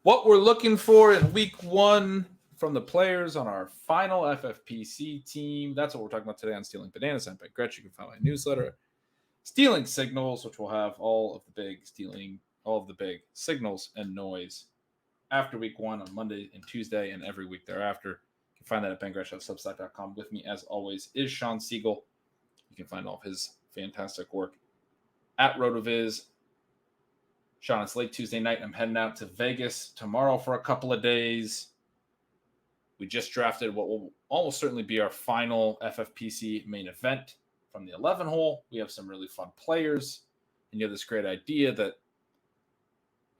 What we're looking for in week one from the players on our final FFPC team. That's what we're talking about today on Stealing Bananas. I'm Ben Gretch. You can find my newsletter, Stealing Signals, which will have all of the big signals and noise after week one on Monday and Tuesday and every week thereafter. You can find that at bengretch.substack.com. With me, as always, is Shawn Siegele. You can find all of his fantastic work at RotoViz. Shawn, it's late Tuesday night. I'm heading out to Vegas tomorrow for a couple of days. We just drafted what will almost certainly be our final FFPC main event from the 11 hole. We have some really fun players, and you have this great idea that,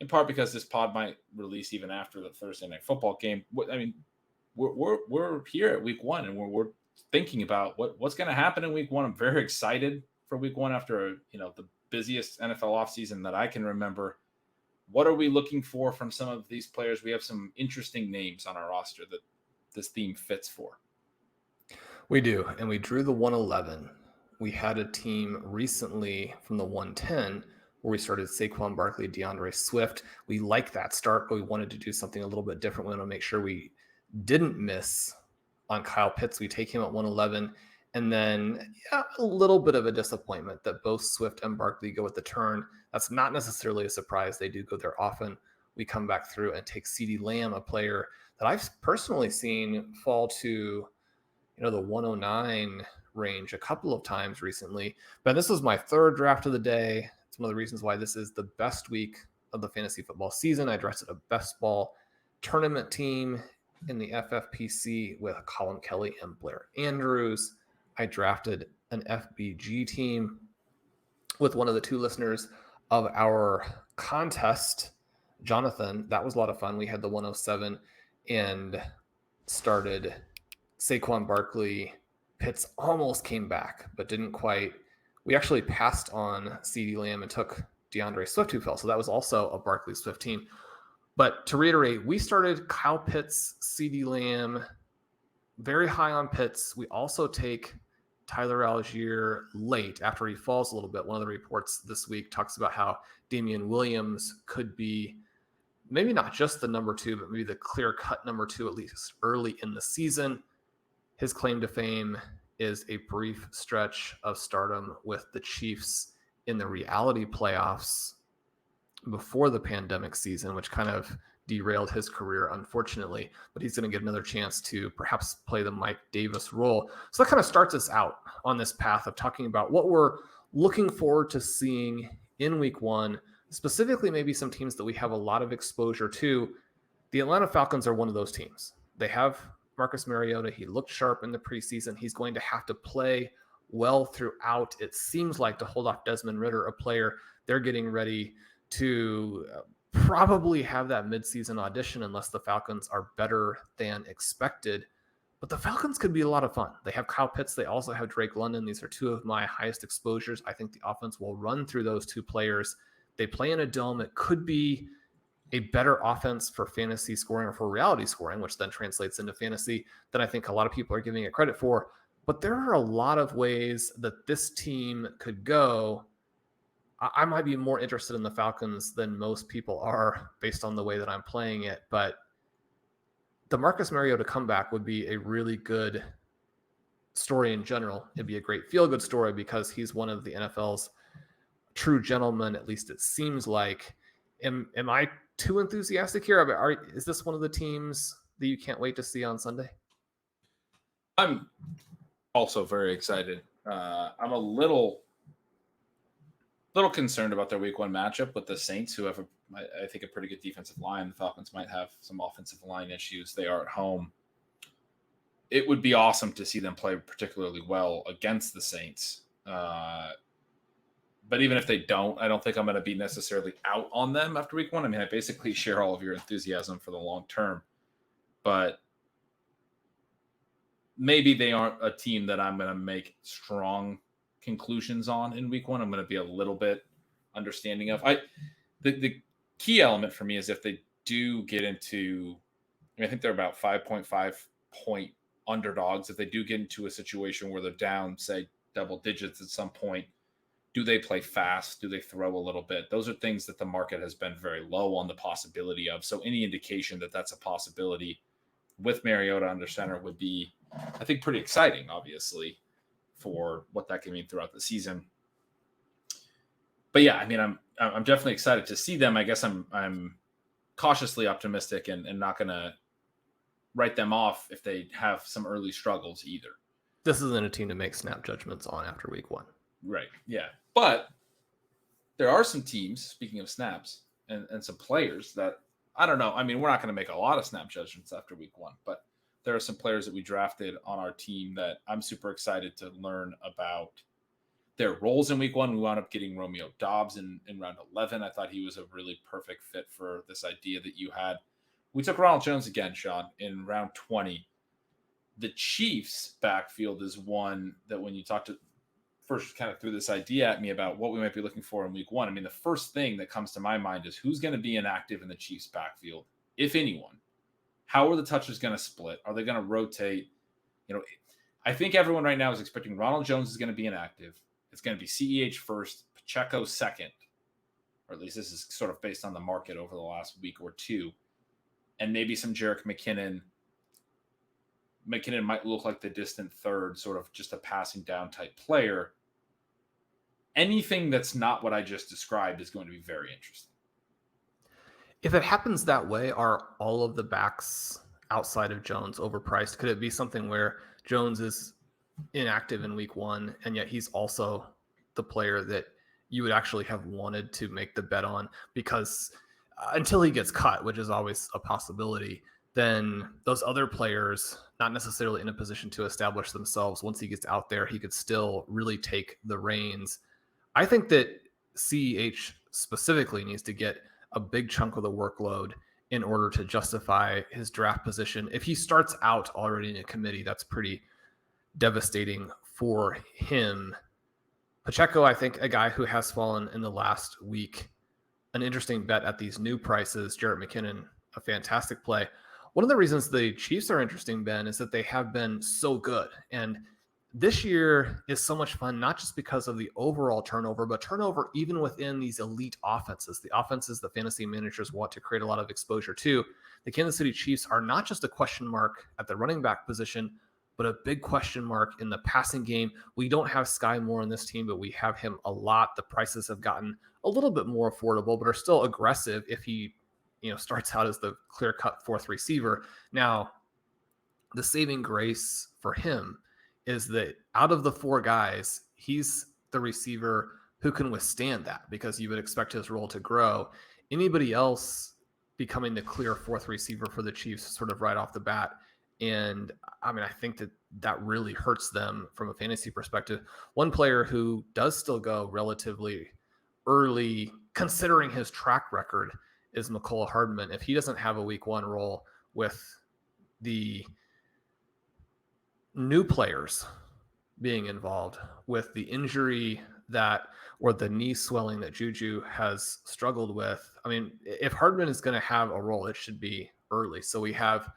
in part because this pod might release even after the Thursday night football game. I mean, we're here at week one, and we're thinking about what's going to happen in week one. I'm very excited for week one after the busiest NFL offseason that I can remember. What are we looking for from some of these players? We have some interesting names on our roster that this theme fits for. We do, and we drew the 111. We had a team recently from the 110 where we started Saquon Barkley, DeAndre Swift. We like that start, but we wanted to do something a little bit different. We want to make sure we didn't miss on Kyle Pitts. We take him at 111. And then a little bit of a disappointment that both Swift and Barkley go at the turn. That's not necessarily a surprise. They do go there often. We come back through and take CeeDee Lamb, a player that I've personally seen fall to the 109 range a couple of times recently. But this was my third draft of the day. It's one of the reasons why this is the best week of the fantasy football season. I drafted a best ball tournament team in the FFPC with Colin Kelly and Blair Andrews. I drafted an FBG team with one of the two listeners of our contest, Jonathan. That was a lot of fun. We had the 107 and started Saquon Barkley. Pitts almost came back, but didn't quite. We actually passed on CeeDee Lamb and took DeAndre Swift, who fell. So that was also a Barkley Swift team. But to reiterate, we started Kyle Pitts, CeeDee Lamb, very high on Pitts. We also take Tyler Algier late after he falls a little bit. One of the reports this week talks about how Damien Williams could be maybe not just the number two, but maybe the clear-cut number two, at least early in the season. His claim to fame is a brief stretch of stardom with the Chiefs in the reality playoffs before the pandemic season, which kind of derailed his career, unfortunately, but he's going to get another chance to perhaps play the Mike Davis role. So that kind of starts us out on this path of talking about what we're looking forward to seeing in week one, specifically maybe some teams that we have a lot of exposure to. The Atlanta Falcons are one of those teams. They have Marcus Mariota. He looked sharp in the preseason. He's going to have to play well throughout, it seems like, to hold off Desmond Ridder, a player they're getting ready to probably have that midseason audition unless the Falcons are better than expected. But the Falcons could be a lot of fun. They have Kyle Pitts. They also have Drake London. These are two of my highest exposures. I think the offense will run through those two players. They play in a dome. It could be a better offense for fantasy scoring or for reality scoring, which then translates into fantasy, than I think a lot of people are giving it credit for. But there are a lot of ways that this team could go. I might be more interested in the Falcons than most people are based on the way that I'm playing it, but the Marcus Mariota comeback would be a really good story in general. It'd be a great feel-good story because he's one of the NFL's true gentlemen, at least it seems like. Am I too enthusiastic here? Is this one of the teams that you can't wait to see on Sunday? I'm also very excited. I'm a little concerned about their week one matchup with the Saints, who have, I think, a pretty good defensive line. The Falcons might have some offensive line issues. They are at home. It would be awesome to see them play particularly well against the Saints. But even if they don't, I don't think I'm going to be necessarily out on them after week one. I mean, I basically share all of your enthusiasm for the long term. But maybe they aren't a team that I'm going to make strong conclusions on in week one. I'm going to be a little bit understanding of. The key element for me is if they do get into, I think they're about 5.5 point underdogs. If they do get into a situation where they're down, say, double digits at some point, Do they play fast? Do they throw a little bit? Those are things that the market has been very low on the possibility of. So any indication that that's a possibility with Mariota under center would be, I think, pretty exciting, obviously, for what that can mean throughout the season. But yeah, I mean, I'm definitely excited to see them. I guess I'm cautiously optimistic and not going to write them off if they have some early struggles either. This isn't a team to make snap judgments on after week 1. Right. Yeah. But there are some teams, speaking of snaps, and some players that, I don't know. I mean, we're not going to make a lot of snap judgments after week 1, but there are some players that we drafted on our team that I'm super excited to learn about their roles in week 1. We wound up getting Romeo Doubs in round 11. I thought he was a really perfect fit for this idea that you had. We took Ronald Jones again, Sean, in round 20. The Chiefs backfield is one that when you talk to first kind of threw this idea at me about what we might be looking for in week 1. I mean, the first thing that comes to my mind is who's going to be inactive in the Chiefs backfield, if anyone. How are the touches going to split? Are they going to rotate? You know, I think everyone right now is expecting Ronald Jones is going to be inactive. It's going to be CEH first, Pacheco second, or at least this is sort of based on the market over the last week or two, and maybe some Jerick McKinnon. McKinnon might look like the distant third, sort of just a passing down type player. Anything that's not what I just described is going to be very interesting. If it happens that way, are all of the backs outside of Jones overpriced? Could it be something where Jones is inactive in week 1, and yet he's also the player that you would actually have wanted to make the bet on? Because until he gets cut, which is always a possibility, then those other players, not necessarily in a position to establish themselves, once he gets out there, he could still really take the reins. I think that CEH specifically needs to get a big chunk of the workload in order to justify his draft position. If he starts out already in a committee, that's pretty devastating for him. Pacheco, I think, a guy who has fallen in the last week, an interesting bet at these new prices. Jerick McKinnon, a fantastic play. One of the reasons the Chiefs are interesting, Ben, is that they have been so good. And this year is so much fun, not just because of the overall turnover, but turnover even within these elite offenses, the offenses the fantasy managers want to create a lot of exposure to. The Kansas City Chiefs are not just a question mark at the running back position, but a big question mark in the passing game. We don't have Sky Moore on this team, but we have him a lot. The prices have gotten a little bit more affordable, but are still aggressive if he starts out as the clear-cut fourth receiver. Now, the saving grace for him is that out of the 4 guys, he's the receiver who can withstand that, because you would expect his role to grow. Anybody else becoming the clear fourth receiver for the Chiefs sort of right off the bat. And I mean, I think that really hurts them from a fantasy perspective. One player who does still go relatively early, considering his track record, is Nicole Hardman. If he doesn't have a week 1 role with the new players being involved, with the injury or the knee swelling that Juju has struggled with, I mean, if Hardman is going to have a role, it should be early. So we have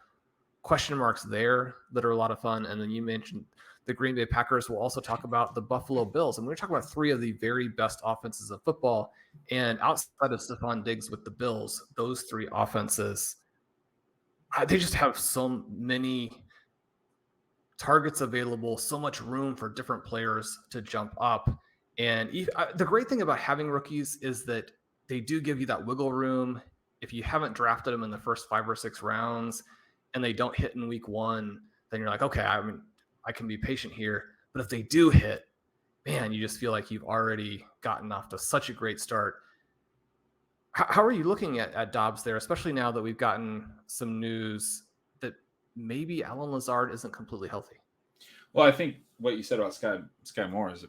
question marks there that are a lot of fun. And then you mentioned the Green Bay Packers. We'll also talk about the Buffalo Bills. And we're talking about 3 of the very best offenses of football. And outside of Stephon Diggs with the Bills, those 3 offenses, they just have so many targets available, so much room for different players to jump up. And the great thing about having rookies is that they do give you that wiggle room. If you haven't drafted them in the first 5 or 6 rounds and they don't hit in week 1, then you're like, okay, I mean, I can be patient here. But if they do hit, man, you just feel like you've already gotten off to such a great start. How are you looking at Doubs there, especially now that we've gotten some news that maybe Allen Lazard isn't completely healthy? Well, I think what you said about Sky Moore is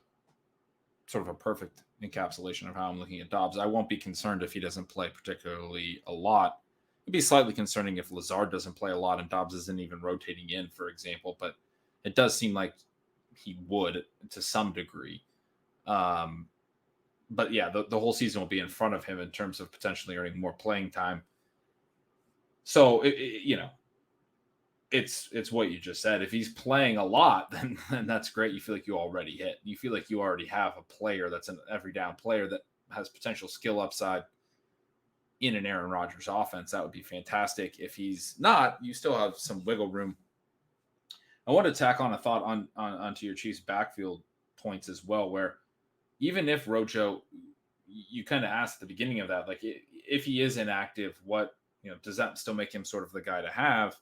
sort of a perfect encapsulation of how I'm looking at Doubs. I won't be concerned if he doesn't play particularly a lot. It'd be slightly concerning if Lazard doesn't play a lot and Doubs isn't even rotating in, for example, but it does seem like he would to some degree. But yeah, the whole season will be in front of him in terms of potentially earning more playing time. So, It's what you just said. If he's playing a lot, then that's great. You feel like you already hit. You feel like you already have a player that's an every down player that has potential skill upside in an Aaron Rodgers offense. That would be fantastic. If he's not, you still have some wiggle room. I want to tack on a thought onto your Chiefs backfield points as well, where even if Rojo, you kind of asked at the beginning of that, like if he is inactive, what, does that still make him sort of the guy to have?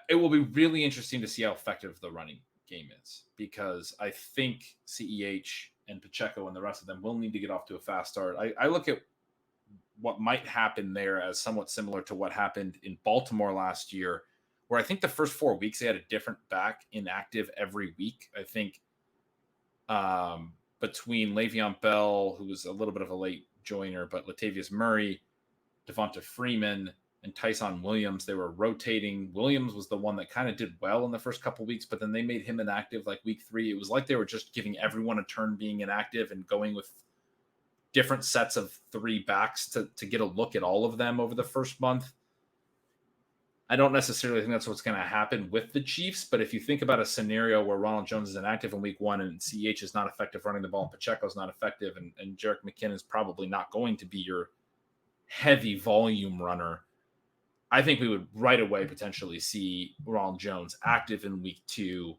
It will be really interesting to see how effective the running game is, because I think CEH and Pacheco and the rest of them will need to get off to a fast start. I look at what might happen there as somewhat similar to what happened in Baltimore last year, where I think the first 4 weeks they had a different back inactive every week. I think between Le'Veon Bell, who was a little bit of a late joiner, but Latavius Murray, Devonta Freeman, and Tyson Williams, they were rotating. Williams was the one that kind of did well in the first couple of weeks, but then they made him inactive like week 3. It was like they were just giving everyone a turn being inactive and going with different sets of 3 backs to get a look at all of them over the first month. I don't necessarily think that's what's going to happen with the Chiefs, but if you think about a scenario where Ronald Jones is inactive in week 1 and CEH is not effective running the ball and Pacheco is not effective and Jerick McKinnon is probably not going to be your heavy volume runner, I think we would right away potentially see Ronald Jones active in week 2.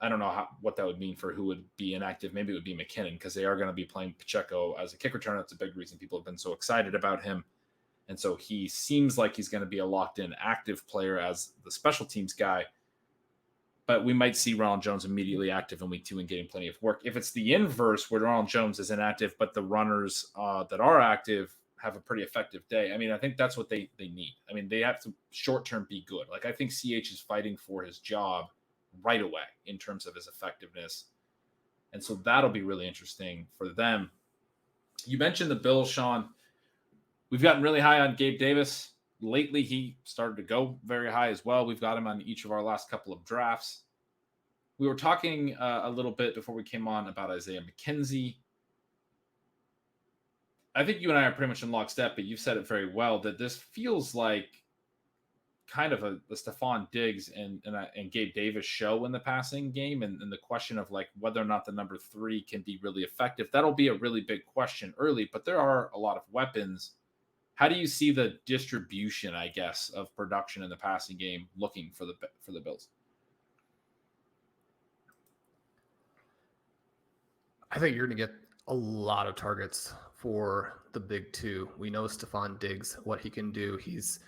I don't know what that would mean for who would be inactive. Maybe it would be McKinnon, because they are going to be playing Pacheco as a kick returner. That's a big reason people have been so excited about him. And so he seems like he's going to be a locked-in active player as the special teams guy. But we might see Ronald Jones immediately active in week 2 and getting plenty of work. If it's the inverse, where Ronald Jones is inactive, but the runners that are active have a pretty effective day, I mean, I think that's what they need. I mean, they have to short-term be good. Like, I think CH is fighting for his job right away in terms of his effectiveness. And so that'll be really interesting for them. You mentioned the Bills, Sean. We've gotten really high on Gabe Davis. Lately, he started to go very high as well. We've got him on each of our last couple of drafts. We were talking a little bit before we came on about Isaiah McKenzie. I think you and I are pretty much in lockstep, but you've said it very well that this feels like kind of a Stephon Diggs and Gabe Davis show in the passing game, and the question of like whether or not the number 3 can be really effective. That'll be a really big question early, but there are a lot of weapons. How do you see the distribution, I guess, of production in the passing game looking for the Bills? I think you're going to get a lot of targets for the big 2. We know Stephon Diggs, what he can do. He's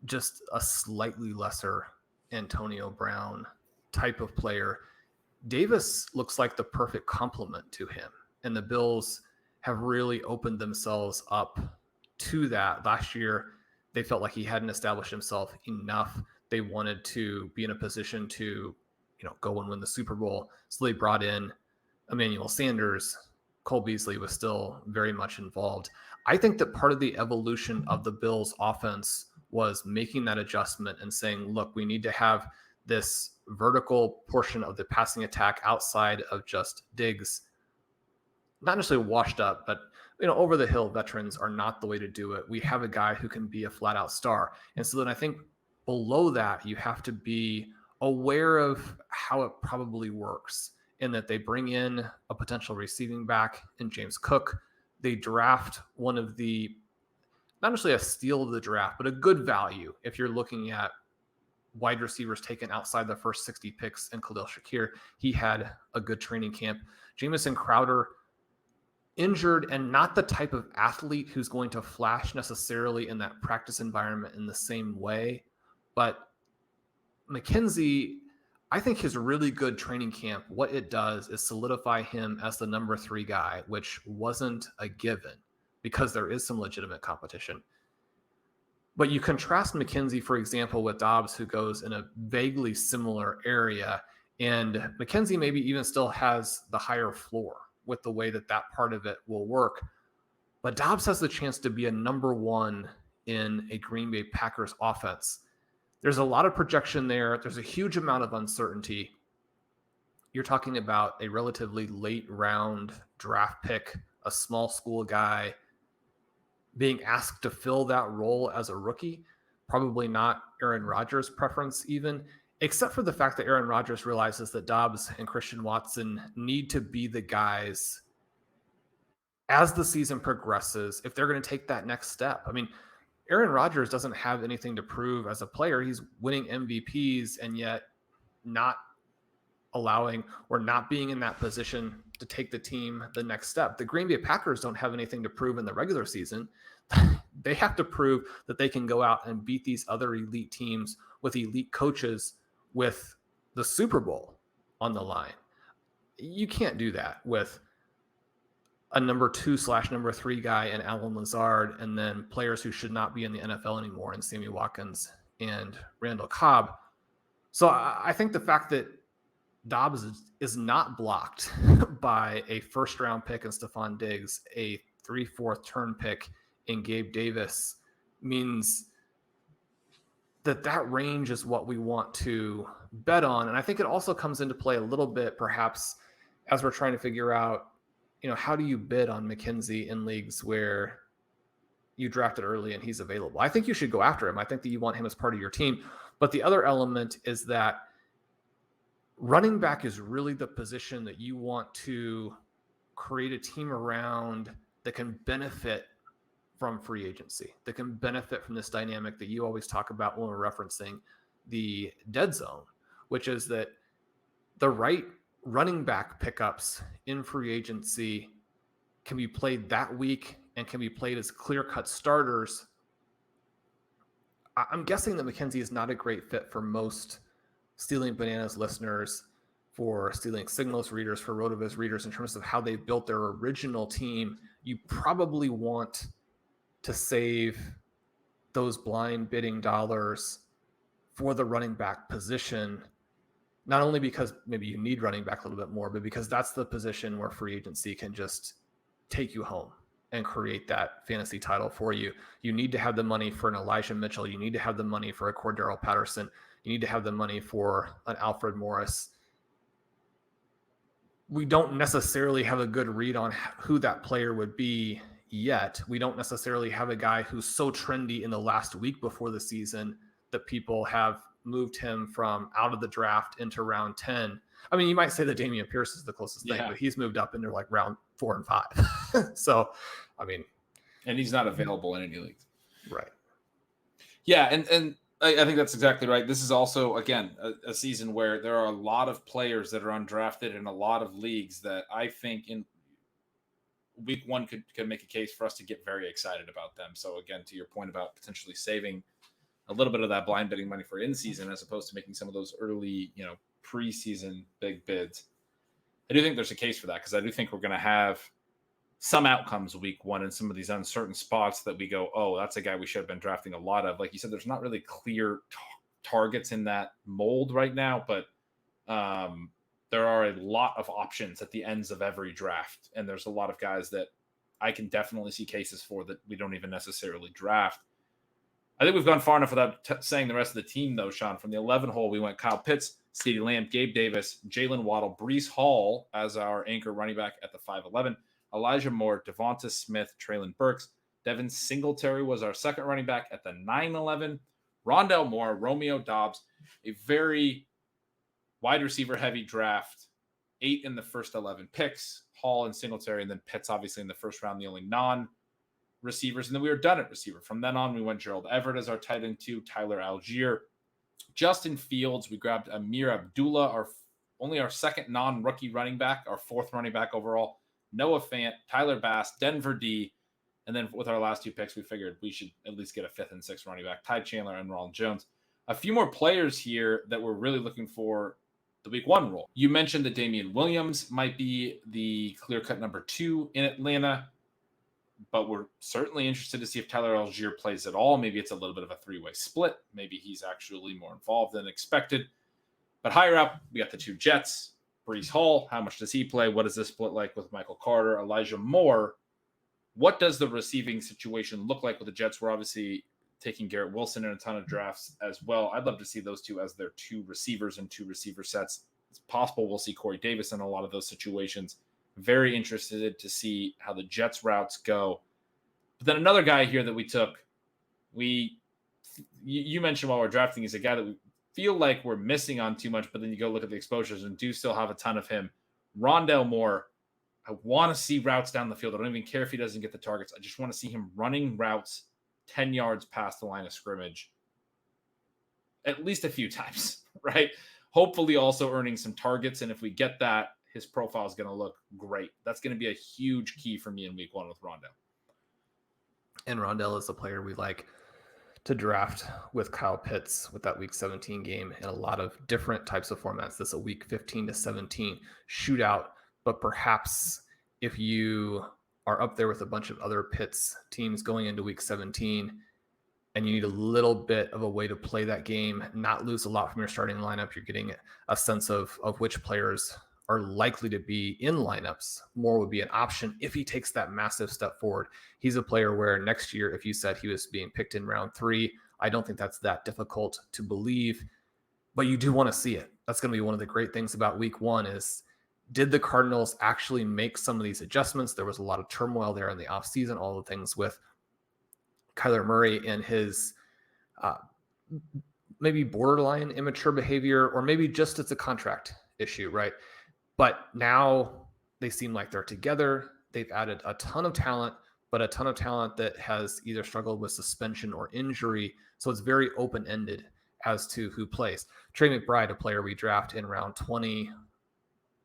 just a slightly lesser Antonio Brown type of player. Davis looks like the perfect complement to him, and the Bills have really opened themselves up to that. Last year, they felt like he hadn't established himself enough. They wanted to be in a position to, go and win the Super Bowl. So they brought in Emmanuel Sanders. Cole Beasley was still very much involved. I think that part of the evolution of the Bills offense was making that adjustment and saying, look, we need to have this vertical portion of the passing attack outside of just Diggs, not necessarily washed up, but over the hill veterans are not the way to do it. We have a guy who can be a flat out star. And so then I think below that, you have to be aware of how it probably works, in that they bring in a potential receiving back in James Cook. They draft one of the, not necessarily a steal of the draft, but a good value if you're looking at wide receivers taken outside the first 60 picks, and Khalil Shakir. He had a good training camp. Jamison Crowder, injured and not the type of athlete who's going to flash necessarily in that practice environment in the same way. But McKenzie, I think his really good training camp, what it does is solidify him as the number 3 guy, which wasn't a given because there is some legitimate competition. But you contrast McKenzie, for example, with Dobbs, who goes in a vaguely similar area, and McKenzie maybe even still has the higher floor with the way that part of it will work. But Dobbs has the chance to be a number 1 in a Green Bay Packers offense. There's a lot of projection there. There's a huge amount of uncertainty. You're talking about a relatively late round draft pick, a small school guy being asked to fill that role as a rookie. probably not Aaron Rodgers' preference even, except for the fact that Aaron Rodgers realizes that Dobbs and Christian Watson need to be the guys as the season progresses if they're going to take that next step. I mean, Aaron Rodgers doesn't have anything to prove as a player. He's winning MVPs and yet not allowing or not being in that position to take the team the next step. The Green Bay Packers don't have anything to prove in the regular season. They have to prove that they can go out and beat these other elite teams with elite coaches with the Super Bowl on the line. You can't do that with a number 2/number 3 guy in Alan Lazard, and then players who should not be in the NFL anymore in Sammy Watkins and Randall Cobb. So I think the fact that Dobbs is not blocked by a first-round pick in Stephon Diggs, a 3/4 turn pick in Gabe Davis, means that range is what we want to bet on. And I think it also comes into play a little bit, perhaps, as we're trying to figure out, how do you bid on McKenzie in leagues where you drafted early and he's available? I think you should go after him. I think that you want him as part of your team. But the other element is that running back is really the position that you want to create a team around that can benefit from free agency, that can benefit from this dynamic that you always talk about when we're referencing the dead zone, which is that the right running back pickups in free agency can be played that week and can be played as clear-cut starters. I'm guessing that McKenzie is not a great fit for most Stealing Bananas listeners, for Stealing Signals readers, for RotoViz readers in terms of how they built their original team. You probably want to save those blind bidding dollars for the running back position, not only because maybe you need running back a little bit more, but because that's the position where free agency can just take you home and create that fantasy title for you. You need to have the money for an Elijah Mitchell. You need to have the money for a Cordero Patterson. You need to have the money for an Alfred Morris. We don't necessarily have a good read on who that player would be yet. We don't necessarily have a guy who's so trendy in the last week before the season that people have moved him from out of the draft into round 10. I mean, you might say that Dameon Pierce is the closest thing, but he's moved up into like round 4 and 5. So, I mean, and he's not available in any leagues. Right. Yeah. And I think that's exactly right. This is also, again, a season where there are a lot of players that are undrafted in a lot of leagues that I think in week 1 could make a case for us to get very excited about them. So again, to your point about potentially saving a little bit of that blind bidding money for in season, as opposed to making some of those early, preseason big bids. I do think there's a case for that, because I do think we're going to have some outcomes week 1 in some of these uncertain spots that we go, oh, that's a guy we should have been drafting a lot of. Like you said, there's not really clear targets in that mold right now, but there are a lot of options at the ends of every draft. And there's a lot of guys that I can definitely see cases for that we don't even necessarily draft. I think we've gone far enough without saying the rest of the team, though, Sean. From the 11 hole, we went Kyle Pitts, CeeDee Lamb, Gabe Davis, Jalen Waddle, Breece Hall as our anchor running back at the 5'11", Elijah Moore, Davonte Smith, Treylon Burks. Devin Singletary was our second running back at the 9'11", Rondelle Moore, Romeo Doubs. A very wide receiver-heavy draft. 8 in the first 11 picks, Hall and Singletary, and then Pitts, obviously, in the first round, the only non-receivers. And then we were done at receiver. From then on, we went Gerald Everett as our tight end 2, Tyler Algier, Justin Fields. We grabbed Amir Abdullah, only our second non-rookie running back, our 4th running back overall, Noah Fant, Tyler Bass, Denver D. And then with our last 2 picks, we figured we should at least get a 5th and 6th running back, Ty Chandler and Ronald Jones. A few more players here that we're really looking for the week 1 role. You mentioned that Damien Williams might be the clear-cut number 2 in Atlanta, but we're certainly interested to see if Tyler Algier plays at all. Maybe it's a little bit of a 3-way split. Maybe he's actually more involved than expected. But higher up, we got the 2 Jets. Breece Hall, how much does he play? What is this split like with Michael Carter, Elijah Moore? What does the receiving situation look like with the Jets? We're obviously taking Garrett Wilson in a ton of drafts as well. I'd love to see those 2 as their 2 receivers and 2 receiver sets. It's possible we'll see Corey Davis in a lot of those situations. Very interested to see how the Jets routes go. But then another guy here that we took, we you mentioned while we're drafting, he's a guy that we feel like we're missing on too much, but then you go look at the exposures and do still have a ton of him. Rondelle Moore, I want to see routes down the field. I don't even care if he doesn't get the targets. I just want to see him running routes 10 yards past the line of scrimmage at least a few times, right? Hopefully also earning some targets. And if we get that, his profile is going to look great. That's going to be a huge key for me in week 1 with Rondelle. And Rondelle is a player we like to draft with Kyle Pitts with that week 17 game in a lot of different types of formats. This is a week 15 to 17 shootout, but perhaps if you are up there with a bunch of other Pitts teams going into week 17 and you need a little bit of a way to play that game, not lose a lot from your starting lineup, you're getting a sense of which players are likely to be in lineups. Moore would be an option if he takes that massive step forward. He's a player where next year, if you said he was being picked in round 3, I don't think that's that difficult to believe, but you do want to see it. That's going to be one of the great things about week 1 is, did the Cardinals actually make some of these adjustments? There was a lot of turmoil there in the offseason, all the things with Kyler Murray and his maybe borderline immature behavior, or maybe just it's a contract issue, right? But now they seem like they're together. They've added a ton of talent, but a ton of talent that has either struggled with suspension or injury. So it's very open-ended as to who plays. Trey McBride, a player we draft in round 20,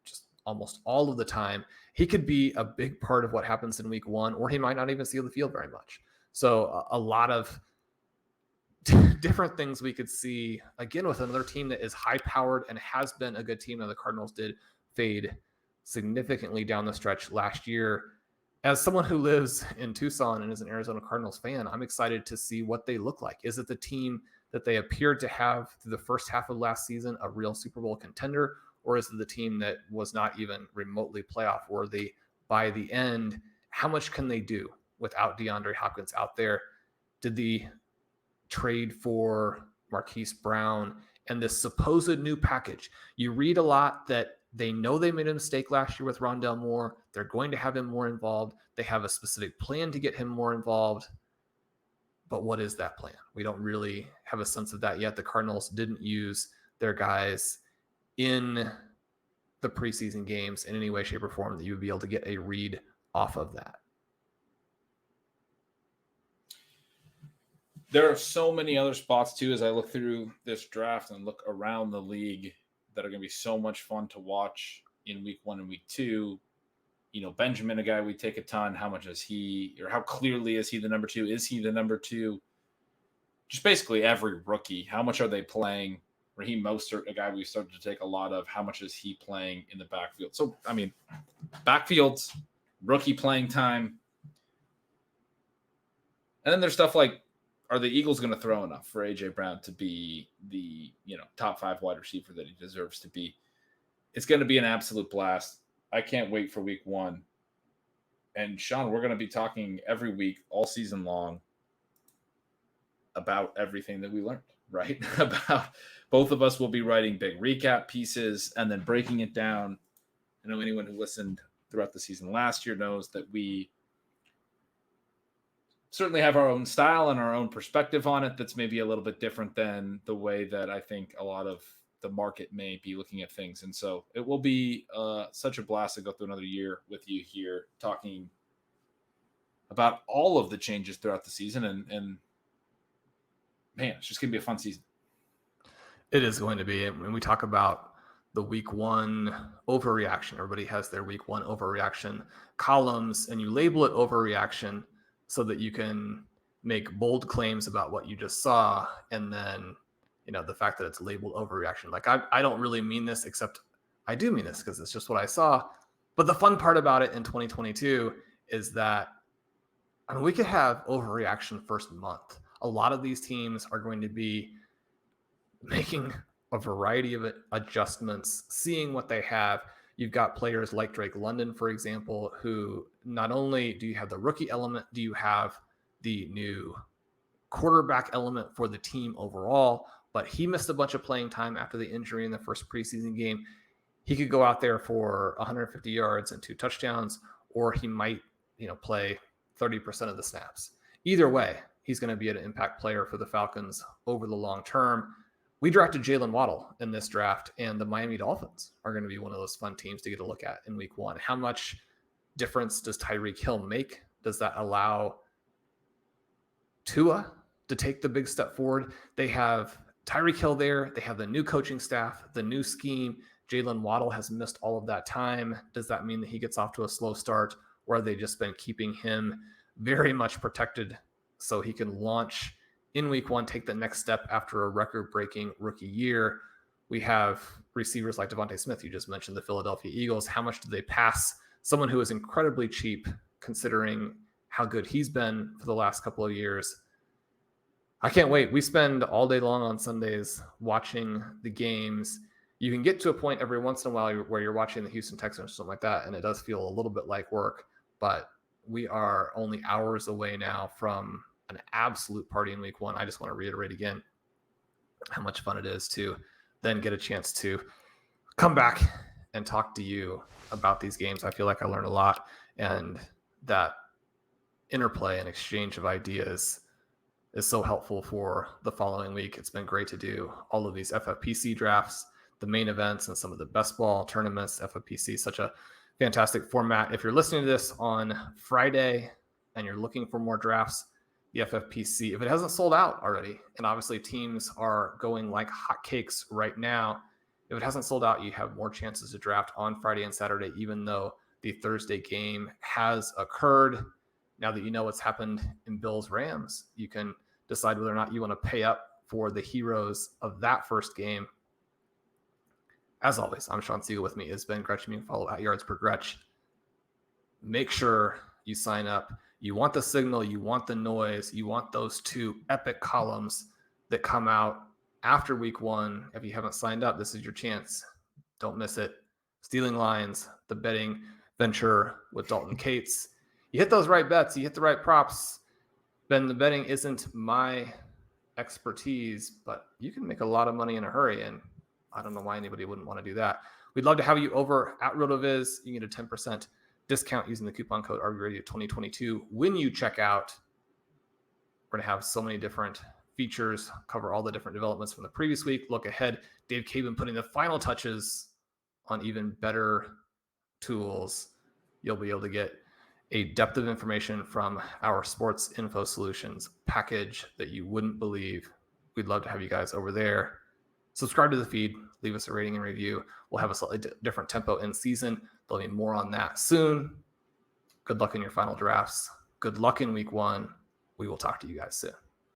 just almost all of the time, he could be a big part of what happens in week 1, or he might not even see the field very much. So a lot of different things we could see, again, with another team that is high-powered and has been a good team. Now, the Cardinals did fade significantly down the stretch last year. As someone who lives in Tucson and is an Arizona Cardinals fan, I'm excited to see what they look like. Is it the team that they appeared to have through the first half of last season, a real Super Bowl contender, or is it the team that was not even remotely playoff worthy by the end? How much can they do without DeAndre Hopkins out there? Did the trade for Marquise Brown and this supposed new package, you read a lot that they know they made a mistake last year with Rondelle Moore. They're going to have him more involved. They have a specific plan to get him more involved. But what is that plan? We don't really have a sense of that yet. The Cardinals didn't use their guys in the preseason games in any way, shape, or form that you would be able to get a read off of that. There are so many other spots, too, as I look through this draft and look around the league, that are going to be so much fun to watch in week 1 and week 2. You know, Benjamin, a guy we take a ton. How much is he, or how clearly is he the number 2? Is he the number 2? Just basically every rookie. How much are they playing? Raheem Mostert, a guy we started to take a lot of. How much is he playing in the backfield? So, I mean, backfields, rookie playing time. And then there's stuff like, are the Eagles going to throw enough for A.J. Brown to be the, top 5 wide receiver that he deserves to be? It's going to be an absolute blast. I can't wait for week 1. And Shawn, we're going to be talking every week, all season long, about everything that we learned, right? About both of us will be writing big recap pieces and then breaking it down. I know anyone who listened throughout the season last year knows that we certainly have our own style and our own perspective on it that's maybe a little bit different than the way that I think a lot of the market may be looking at things. And so it will be such a blast to go through another year with you here, talking about all of the changes throughout the season. And man, it's just going to be a fun season. It is going to be. And we talk about the week 1 overreaction. Everybody has their week 1 overreaction columns, and you label it overreaction so that you can make bold claims about what you just saw. And then, the fact that it's labeled overreaction. Like, I don't really mean this, except I do mean this because it's just what I saw. But the fun part about it in 2022 is that, we could have overreaction first month. A lot of these teams are going to be making a variety of adjustments, seeing what they have. You've got players like Drake London, for example, who not only do you have the rookie element, do you have the new quarterback element for the team overall, but he missed a bunch of playing time after the injury in the first preseason game. He could go out there for 150 yards and 2 touchdowns, or he might, play 30% of the snaps. Either way, he's going to be an impact player for the Falcons over the long term. We drafted Jalen Waddle in this draft, and the Miami Dolphins are going to be one of those fun teams to get a look at in week 1. How much difference does Tyreek Hill make? Does that allow Tua to take the big step forward? They have Tyreek Hill there. They have the new coaching staff, the new scheme. Jalen Waddle has missed all of that time. Does that mean that he gets off to a slow start, or have they just been keeping him very much protected so he can launch in week 1, take the next step after a record-breaking rookie year? We have receivers like Davonte Smith. You just mentioned the Philadelphia Eagles. How much do they pass someone who is incredibly cheap considering how good he's been for the last couple of years? I can't wait. We spend all day long on Sundays watching the games. You can get to a point every once in a while where you're watching the Houston Texans or something like that, and it does feel a little bit like work, but we are only hours away now from an absolute party in week 1. I just want to reiterate again how much fun it is to then get a chance to come back and talk to you about these games. I feel like I learned a lot, and that interplay and exchange of ideas is so helpful for the following week. It's been great to do all of these FFPC drafts, the main events, and some of the best ball tournaments. FFPC, such a fantastic format. If you're listening to this on Friday and you're looking for more drafts, the FFPC, if it hasn't sold out already, and obviously teams are going like hotcakes right now, if it hasn't sold out, you have more chances to draft on Friday and Saturday, even though the Thursday game has occurred. Now that you know what's happened in Bills-Rams, you can decide whether or not you want to pay up for the heroes of that first game. As always, I'm Shawn Siegele. With me is Ben Gretch. You can follow at Yards Per Gretch. Make sure you sign up. You want the signal, you want the noise, you want those 2 epic columns that come out after week 1. If you haven't signed up, this is your chance. Don't miss it. Stealing Lines, the betting venture with Dalton Cates. You hit those right bets, you hit the right props. Ben, the betting isn't my expertise, but you can make a lot of money in a hurry, and I don't know why anybody wouldn't want to do that. We'd love to have you over at RotoViz. You can get a 10% discount using the coupon code RVRadio2022 when you check out. We're going to have so many different features, cover all the different developments from the previous week. Look ahead, Dave Caban putting the final touches on even better tools. You'll be able to get a depth of information from our sports info solutions package that you wouldn't believe. We'd love to have you guys over there. Subscribe to the feed, leave us a rating and review. We'll have a slightly different tempo in season. There'll be more on that soon. Good luck in your final drafts. Good luck in week 1. We will talk to you guys soon.